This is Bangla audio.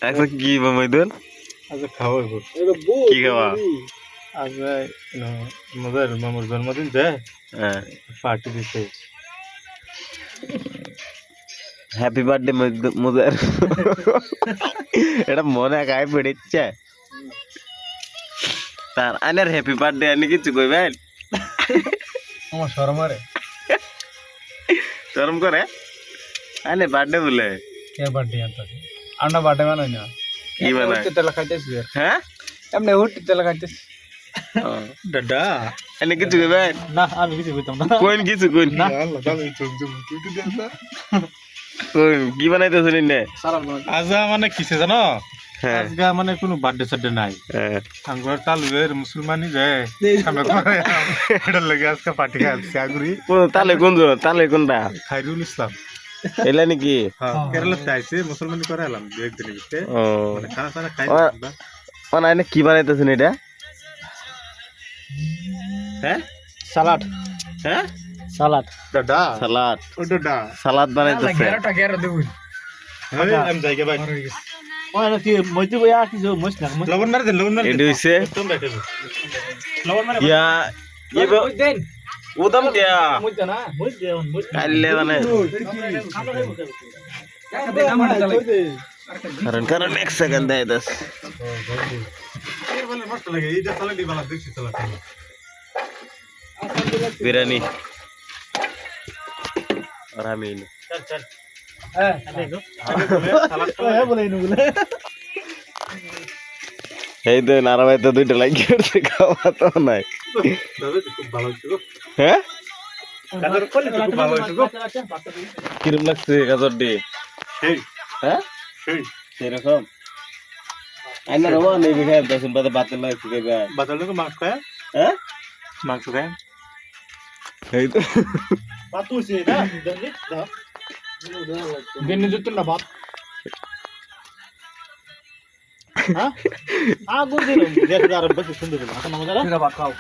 আচ্ছা কি বামাইদুল আজ খাওয়াবো কি খাওয়া আজ মজার মামার জন্মদিন যে হ্যাঁ পার্টি দিছে হ্যাপি বার্থডে মুজার এটা মনে গায়ে পড়েছে তার আনের হ্যাপি বার্থডে আনি কিছু কইবেন আমার শরম আরে শরম করে আনে বার্থডে বলে কে বার্থডে আনতাছে আমরা বার্থডে বানাই না কি বানায় উঠতে তেল খাইতেছি হ্যাঁ এমনি উঠতে তেল খাইতেছি দাদা এনে কিছু কইবেন না আমি কিছু কইতাম না কোন কিছু কোন না কোন কি বানাইতেছেন ইনে আজ মানে কিসে জানো হ্যাঁ আজকে মানে কোনো বার্থডে সার্থডে নাই হ্যাঁ আঙ্গুর তালুয়ের মুসলমানি যায় আমরা করে এটা লাগে আজকে পার্টি খাচ্ছি আগুরি তালে কোনটা খাইরুল ইসলাম এলা নাকি হ্যাঁ কেরালাতে আইছে মুসলমানি করে এলাম একদিনের ভিতরে ও মানে খানা খানা খাই মানে এনে কি বানাইতেছেন এটা হ্যাঁ সালাড হ্যাঁ সালাড দাদা সালাদ ও দাদা সালাদ বানাইতেছে গেরা দেবুন হ্যাঁ আমি জায়গা ভাই ওনা কি মইতে বয়া কি জো মস না লবণ মার দেন লবণ মার এটা হইছে একদম বাইতে লবণ মার ইয়া ইবে দেন উদম দিয়া মইতে না মইতে দেন কাইলে মানে কারণ এক সেকেন্ড দেয় দস বলে মস্ত লাগে এই যে সালাডি বালা দেখছি সালাড বিরিয়ানি আর আমি চল চল হ্যাঁ দেখো সালাড হ্যাঁ বলে ইনু বলে এই তো নারাবাই তো দুইটা লাগি করতে খাওয়া তো নাই দাদা খুব ভালো হইছে গো হ্যাঁ কাজর করলে খুব ভালো হইছে গো কিরম লাগছে গাজর ডি সেই হ্যাঁ সেই সেরকম আইনা রবা নেই বিখাই দশন বাদে বাতেল লাগছে কেবা বাতালে তো মাংস খায় হ্যাঁ মাংস খায় এই তো বাতু সে না জানি দাও দিন দিতে না বাত হ্যাঁ আগুন দিলাম দেখো আর বেশি সুন্দর হলো এখন মজা না ভাত খাও